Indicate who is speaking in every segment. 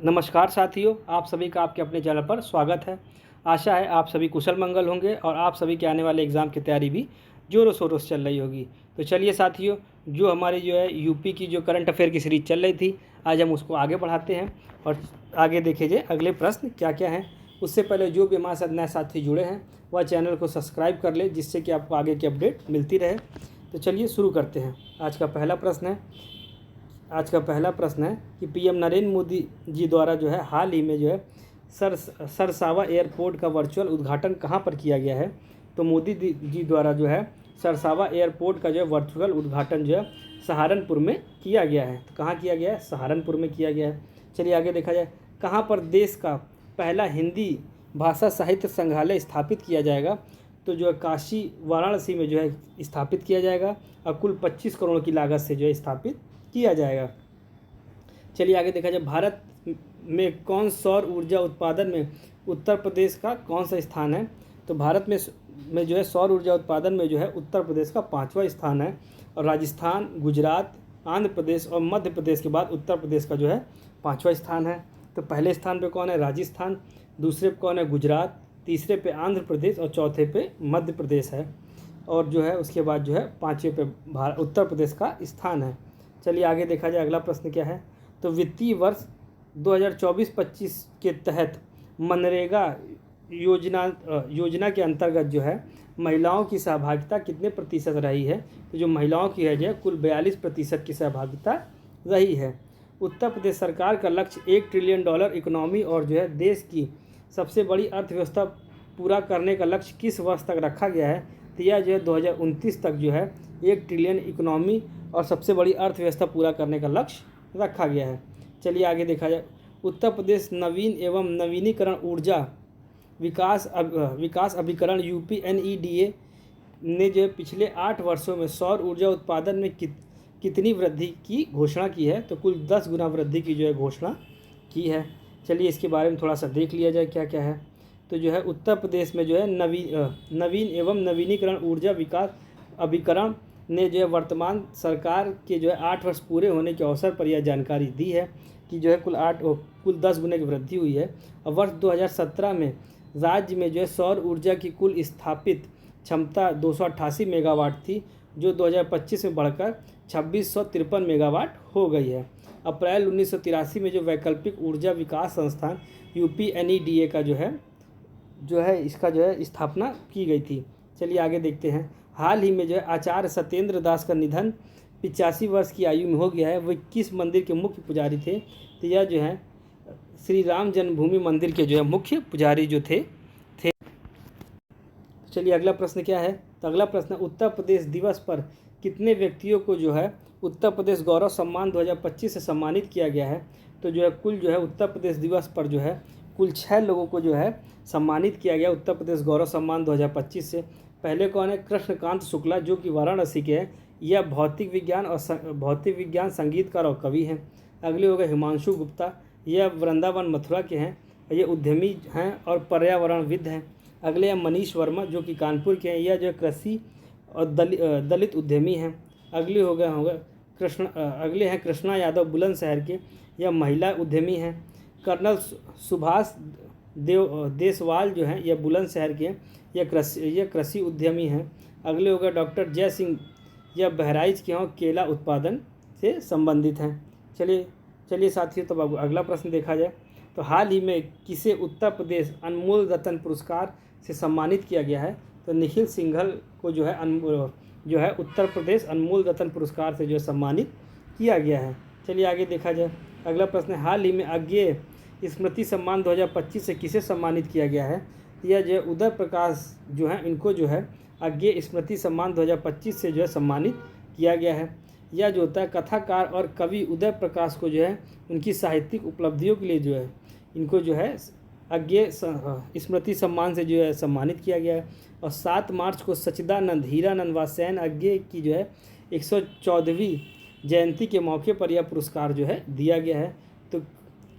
Speaker 1: नमस्कार साथियों, आप सभी का आपके अपने चैनल पर स्वागत है। आशा है आप सभी कुशल मंगल होंगे और आप सभी के आने वाले एग्ज़ाम की तैयारी भी ज़ोरों शोरों से चल रही होगी। तो चलिए साथियों, जो हमारी यूपी की जो करंट अफेयर की सीरीज चल रही थी, आज हम उसको आगे बढ़ाते हैं और आगे देखिए अगले प्रश्न क्या क्या हैं। उससे पहले जो भी हमारे साथ नए साथी जुड़े हैं वह चैनल को सब्सक्राइब कर ले, जिससे कि आपको आगे की अपडेट मिलती रहे। तो चलिए शुरू करते हैं। आज का पहला प्रश्न है कि पीएम नरेंद्र मोदी जी द्वारा हाल ही में सरसावा एयरपोर्ट का वर्चुअल उद्घाटन कहाँ पर किया गया है। तो मोदी जी द्वारा सरसावा एयरपोर्ट का वर्चुअल उद्घाटन सहारनपुर में किया गया है। तो कहाँ किया गया है? सहारनपुर में किया गया है। चलिए आगे देखा जाए, कहाँ पर देश का पहला हिंदी भाषा साहित्य संग्रहालय स्थापित किया जाएगा। तो काशी वाराणसी में स्थापित किया जाएगा और कुल 25 करोड़ की लागत से स्थापित किया जाएगा। चलिए आगे देखा जाए, भारत में कौन सौर ऊर्जा उत्पादन में उत्तर प्रदेश का कौन सा स्थान है। तो भारत में सौर ऊर्जा उत्पादन में उत्तर प्रदेश का 5वां स्थान है और राजस्थान, गुजरात, आंध्र प्रदेश और मध्य प्रदेश के बाद उत्तर प्रदेश का 5वां स्थान है। तो पहले स्थान पे कौन है? राजस्थान, दूसरे पे कौन है? गुजरात, तीसरे पे आंध्र प्रदेश और चौथे पे मध्य प्रदेश है। और उसके बाद 5वें पे उत्तर प्रदेश का स्थान है। चलिए आगे देखा जाए, अगला प्रश्न क्या है। तो वित्तीय वर्ष 2024-25 के तहत मनरेगा योजना के अंतर्गत महिलाओं की सहभागिता कितने प्रतिशत रही है। तो जो महिलाओं की है कुल 42% की सहभागिता रही है। उत्तर प्रदेश सरकार का लक्ष्य $1 ट्रिलियन इकोनॉमी और देश की सबसे बड़ी अर्थव्यवस्था पूरा करने का लक्ष्य किस वर्ष तक रखा गया है। तो यह 2029 तक 1 ट्रिलियन इकोनॉमी और सबसे बड़ी अर्थव्यवस्था पूरा करने का लक्ष्य रखा गया है। चलिए आगे देखा जाए, उत्तर प्रदेश नवीन एवं नवीनीकरण ऊर्जा विकास अभिकरण UPNEDA ने पिछले 8 वर्षों में सौर ऊर्जा उत्पादन में कितनी वृद्धि की घोषणा की है। तो कुल 10 गुना वृद्धि की घोषणा की है। चलिए इसके बारे में थोड़ा सा देख लिया जाए क्या क्या है। तो उत्तर प्रदेश में नवीन एवं नवीनीकरण ऊर्जा विकास अभिकरण ने वर्तमान सरकार के 8 वर्ष पूरे होने के अवसर पर यह जानकारी दी है कि कुल 10 गुने की वृद्धि हुई है। और वर्ष 2017 में राज्य में सौर ऊर्जा की कुल स्थापित क्षमता 288 मेगावाट थी, जो 2025 में बढ़कर 2653 मेगावाट हो गई है। अप्रैल 1983 में वैकल्पिक ऊर्जा विकास संस्थान UPNEDA का इसका स्थापना की गई थी। चलिए आगे देखते हैं, हाल ही में आचार्य सत्येंद्र दास का निधन 85 वर्ष की आयु में हो गया है। वे किस मंदिर के मुख्य पुजारी थे। तो यह श्री राम जन्मभूमि मंदिर के मुख्य पुजारी थे। चलिए अगला प्रश्न क्या है। तो अगला प्रश्न, उत्तर प्रदेश दिवस पर कितने व्यक्तियों को उत्तर प्रदेश गौरव सम्मान 2025 से सम्मानित किया गया है। तो कुल उत्तर प्रदेश दिवस पर कुल 6 लोगों को सम्मानित किया गया उत्तर प्रदेश गौरव सम्मान 2025 से। पहले कौन है? कृष्णकांत शुक्ला, जो कि वाराणसी के हैं। यह भौतिक विज्ञान संगीतकार और कवि हैं। अगले हो गए हिमांशु गुप्ता, यह वृंदावन मथुरा के हैं। ये उद्यमी हैं और पर्यावरणविद हैं। अगले हैं मनीष वर्मा, जो कि कानपुर के हैं। यह कृषि और दलित उद्यमी हैं। अगले हैं कृष्णा यादव, बुलंदशहर के, यह महिला उद्यमी हैं। कर्नल सुभाष देसवाल हैं, यह बुलंदशहर के, यह कृषि उद्यमी हैं। अगले हो गए डॉक्टर जय सिंह, यह बहराइच के हों, केला उत्पादन से संबंधित हैं। चलिए साथियों, तब अगला प्रश्न देखा जाए। तो हाल ही में किसे उत्तर प्रदेश अनमोल रत्न पुरस्कार से सम्मानित किया गया है। तो निखिल सिंघल को उत्तर प्रदेश अनमोल रत्न पुरस्कार से सम्मानित किया गया है। चलिए आगे देखा जाए, अगला प्रश्न, हाल ही में अज्ञेय स्मृति सम्मान 2025 से किसे सम्मानित किया गया है। यह उदय प्रकाश इनको अज्ञेय स्मृति सम्मान 2025 से सम्मानित किया गया है। यह होता है कथाकार और कवि उदय प्रकाश को उनकी साहित्यिक उपलब्धियों के लिए इनको अज्ञेय स्मृति सम्मान से सम्मानित किया गया है। और 7 मार्च को सच्चिदानंद हीरानंद व सैन अज्ञेय की 114वीं जयंती के मौके पर यह पुरस्कार दिया गया है। तो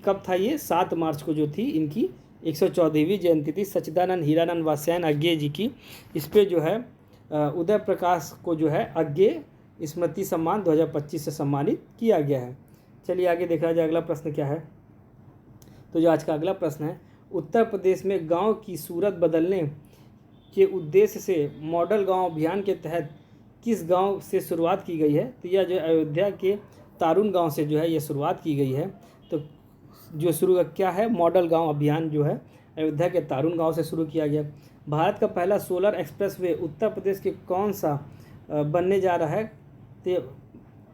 Speaker 1: कब था ये? 7 मार्च को थी इनकी 114वीं जयंती थी, सच्चिदानंद हीरानंद व सैन अज्ञेय जी की। इस पर उदय प्रकाश को अज्ञेय स्मृति सम्मान 2025 से सम्मानित किया गया है। चलिए आगे देखा जाए, अगला प्रश्न क्या है। तो जो आज का अगला प्रश्न है, उत्तर प्रदेश में गांव की सूरत बदलने के उद्देश्य से मॉडल गांव अभियान के तहत किस गांव से शुरुआत की गई है? तो यह जो अयोध्या के तारुण गांव से जो है ये शुरुआत की गई है। तो जो शुरू क्या है, मॉडल गांव अभियान जो है अयोध्या के तारुण गांव से शुरू किया गया। भारत का पहला सोलर एक्सप्रेसवे उत्तर प्रदेश के कौन सा बनने जा रहा है? तो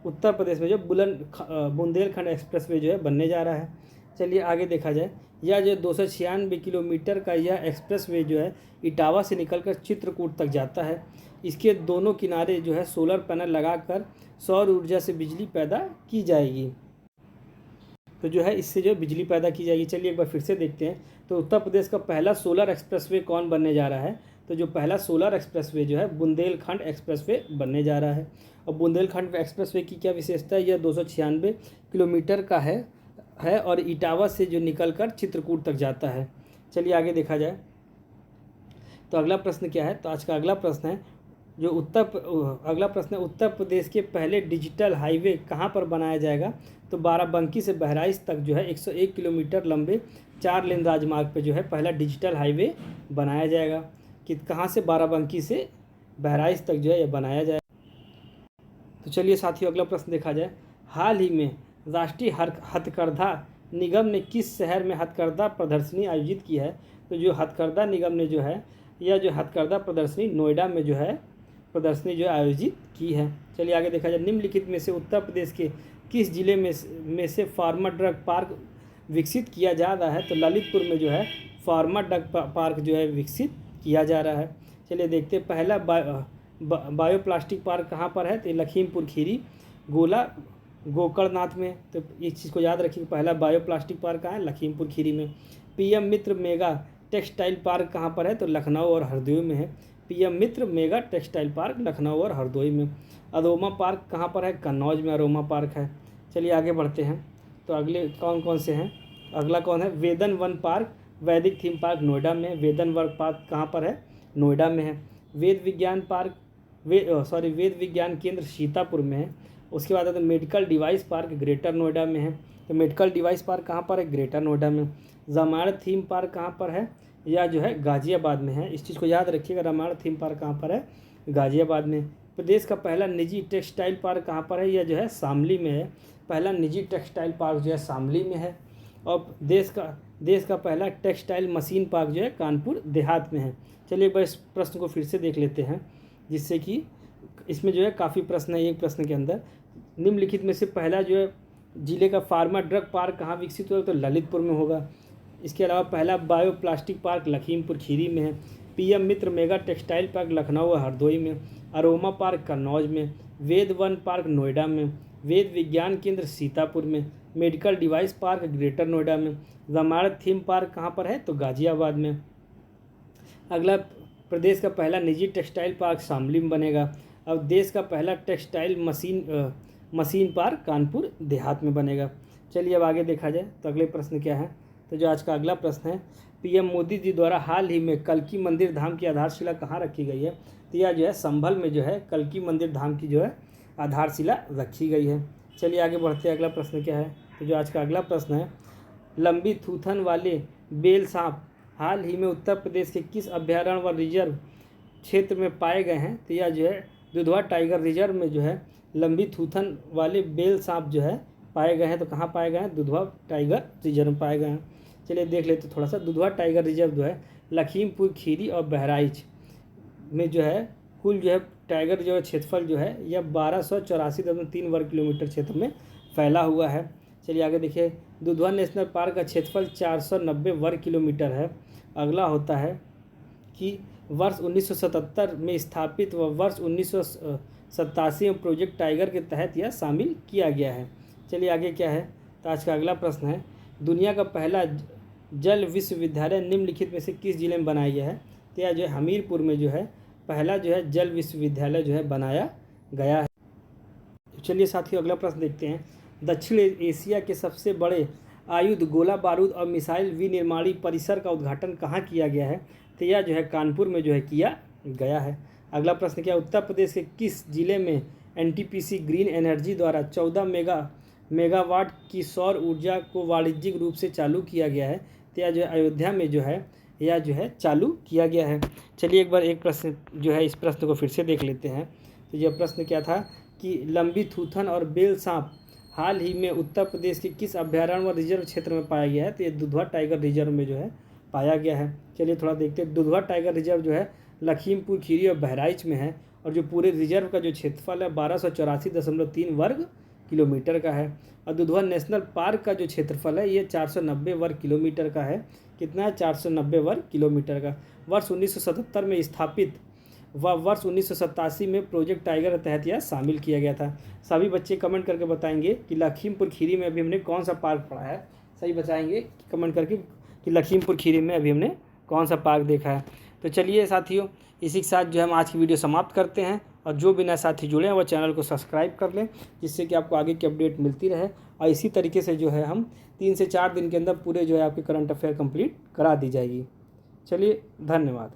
Speaker 1: उत्तर प्रदेश में जो बुंदेलखंड एक्सप्रेसवे जो है बनने जा रहा है। चलिए आगे देखा जाए, यह जो 296 किलोमीटर का यह एक्सप्रेसवे जो है इटावा से निकलकर चित्रकूट तक जाता है। इसके दोनों किनारे जो है सोलर पैनल लगाकर सौर ऊर्जा से बिजली पैदा की जाएगी। तो जो है इससे जो बिजली पैदा की जाएगी। चलिए एक बार फिर से देखते हैं। तो उत्तर प्रदेश का पहला सोलर एक्सप्रेसवे कौन बनने जा रहा है? तो जो पहला सोलर एक्सप्रेसवे जो है बुंदेलखंड एक्सप्रेसवे बनने जा रहा है। और बुंदेलखंड एक्सप्रेसवे की क्या विशेषता है? यह 296 किलोमीटर का है और इटावा से जो निकलकर चित्रकूट तक जाता है। चलिए आगे देखा जाए, तो अगला प्रश्न क्या है? तो आज का अगला प्रश्न है अगला प्रश्न है, उत्तर प्रदेश के पहले डिजिटल हाईवे कहाँ पर बनाया जाएगा? तो बाराबंकी से बहराइच तक जो है 101 किलोमीटर लंबे 4 लेन राजमार्ग पे जो है पहला डिजिटल हाईवे बनाया जाएगा। कि कहाँ से? बाराबंकी से बहराइच तक जो है ये बनाया जाएगा। तो चलिए साथियों अगला प्रश्न देखा जाए, हाल ही में राष्ट्रीय हथकरघा निगम ने किस शहर में हथकरघा प्रदर्शनी आयोजित की है? तो जो हथकरघा निगम ने जो है यह जो हथकरघा प्रदर्शनी नोएडा में जो है प्रदर्शनी जो आयोजित की है। चलिए आगे देखा जाए, निम्नलिखित में से उत्तर प्रदेश के किस जिले में से फार्मा ड्रग पार्क विकसित किया जा रहा है? तो ललितपुर में जो है फार्मा ड्रग पार्क जो है विकसित किया जा रहा है। चलिए देखते हैं, पहला बायोप्लास्टिक पार्क कहाँ पर है? तो लखीमपुर खीरी गोकर्णनाथ में। तो इस चीज़ को याद रखिए, पहला बायोप्लास्टिक पार्क कहाँ है? लखीमपुर खीरी में। पीएम मित्र मेगा टेक्सटाइल पार्क कहाँ पर है? तो लखनऊ और हरदोई में है। पीएम मित्र मेगा टेक्सटाइल पार्क लखनऊ और हरदोई में। अरोमा पार्क कहाँ पर है? कन्नौज में अरोमा पार्क है। चलिए आगे बढ़ते हैं, तो अगले कौन कौन से हैं? अगला कौन है? वेदन वन पार्क वैदिक थीम पार्क नोएडा में। वेदन वन पार्क कहाँ पर है? नोएडा में है। वेद विज्ञान केंद्र सीतापुर में है। उसके बाद है medical device park greater Noida में है। तो मेडिकल डिवाइस पार्क कहाँ पर है? ग्रेटर नोएडा में। रामायण थीम पार्क कहाँ पर है? यह जो है गाजियाबाद में है। इस चीज़ को याद रखिएगा, रामायण थीम पार्क कहाँ पर है? गाजियाबाद में। प्रदेश का पहला निजी टेक्सटाइल पार्क कहाँ पर है? यह जो है शामली में है। पहला निजी टेक्सटाइल पार्क जो है शामली में है। और देश का पहला टेक्सटाइल मशीन पार्क जो है कानपुर देहात में है। चलिए एक बार इस प्रश्न को फिर से देख लेते हैं, जिससे कि इसमें जो है काफ़ी प्रश्न है एक प्रश्न के अंदर। निम्नलिखित में से पहला जो है जिले का फार्मा ड्रग पार्क कहाँ विकसित हुआ? तो ललितपुर में होगा। इसके अलावा पहला बायोप्लास्टिक पार्क लखीमपुर खीरी में है। पीएम मित्र मेगा टेक्सटाइल पार्क लखनऊ और हरदोई में। अरोमा पार्क कन्नौज में। वेद वन पार्क नोएडा में। वेद विज्ञान केंद्र सीतापुर में। Medical device park greater Noida में। रामायण थीम पार्क कहाँ पर है? तो गाजियाबाद में। अगला, प्रदेश का पहला निजी टेक्सटाइल पार्क शामली में बनेगा। अब देश का पहला textile machine park Kanpur Dehat में बनेगा। चलिए अब आगे देखा जाए, तो अगले प्रश्न क्या है? तो जो आज का अगला प्रश्न है, पीएम मोदी जी द्वारा हाल ही में कल्की मंदिर धाम की आधारशिला कहाँ रखी गई है? तो यह जो है संभल में जो है कल्की मंदिर धाम की जो है आधारशिला रखी गई है। चलिए आगे बढ़ते हैं, अगला प्रश्न क्या है? तो जो आज का अगला प्रश्न है, लंबी थूथन वाले बेल सांप हाल ही में उत्तर प्रदेश के किस अभ्यारण्य व रिजर्व क्षेत्र में पाए गए हैं? तो यह जो है दुधवा टाइगर रिजर्व में जो है लंबी थूथन वाले बेल सांप जो है पाए गए हैं। तो कहाँ पाए गए हैं? दुधवा टाइगर रिजर्व में पाए गए हैं। चलिए देख लेते थोड़ा सा। दुधवा टाइगर रिजर्व जो है लखीमपुर खीरी और बहराइच में जो है कुल जो है टाइगर जो है क्षेत्रफल जो है यह 1284.3 वर्ग किलोमीटर क्षेत्र में फैला हुआ है। चलिए आगे देखिए, दुधवा नेशनल पार्क का क्षेत्रफल 490 वर्ग किलोमीटर है। अगला होता है कि वर्ष 1977 में स्थापित व वर्ष 1987 में प्रोजेक्ट टाइगर के तहत यह शामिल किया गया है। चलिए आगे क्या है? तो आज का अगला प्रश्न है, दुनिया का पहला जल विश्वविद्यालय निम्नलिखित में से किस जिले में बनाया गया है? तो यह जो है हमीरपुर में जो है पहला जो है जल विश्वविद्यालय जो है बनाया गया है। तो चलिए साथियों अगला प्रश्न देखते हैं, दक्षिण एशिया के सबसे बड़े आयुध गोला बारूद और मिसाइल विनिर्माणी परिसर का उद्घाटन कहाँ किया गया है? तो यह जो है कानपुर में जो है किया गया है। अगला प्रश्न क्या, उत्तर प्रदेश के किस जिले में एनटीपीसी ग्रीन एनर्जी द्वारा 14 मेगावाट की सौर ऊर्जा को वाणिज्यिक रूप से चालू किया गया है? तो यह जो है अयोध्या में जो है यह जो है चालू किया गया है। चलिए एक बार एक प्रश्न जो है इस प्रश्न को फिर से देख लेते हैं। तो यह प्रश्न क्या था कि लंबी थूथन और बेल सांप हाल ही में उत्तर प्रदेश के किस अभ्यारण्य व रिजर्व क्षेत्र में पाया गया है? तो ये दुधवा टाइगर रिजर्व में जो है पाया गया है। चलिए थोड़ा देखते हैं। दुधवा टाइगर रिजर्व जो है लखीमपुर खीरी और बहराइच में है और जो पूरे रिजर्व का जो क्षेत्रफल है 1284.3 वर्ग किलोमीटर का है। और दुधवा नेशनल पार्क का जो क्षेत्रफल है ये 490 वर्ग किलोमीटर का है। कितना है? 490 वर्ग किलोमीटर का। वर्ष 1977 में स्थापित व वर्ष 1987 में प्रोजेक्ट टाइगर के तहत यह शामिल किया गया था। सभी बच्चे कमेंट करके बताएंगे कि लखीमपुर खीरी में अभी हमने कौन सा पार्क पढ़ा है। सही बताएंगे कमेंट करके कि लखीमपुर खीरी में अभी हमने कौन सा पार्क देखा है। तो चलिए साथियों, इसी के साथ जो है हम आज की वीडियो समाप्त करते हैं। और जो भी नए साथी जुड़े हैं वो चैनल को सब्सक्राइब कर लें, जिससे कि आपको आगे की अपडेट मिलती रहे। और इसी तरीके से जो है हम 3 से 4 दिन के अंदर पूरे जो है आपके करंट अफेयर कंप्लीट करा दी जाएगी। चलिए धन्यवाद।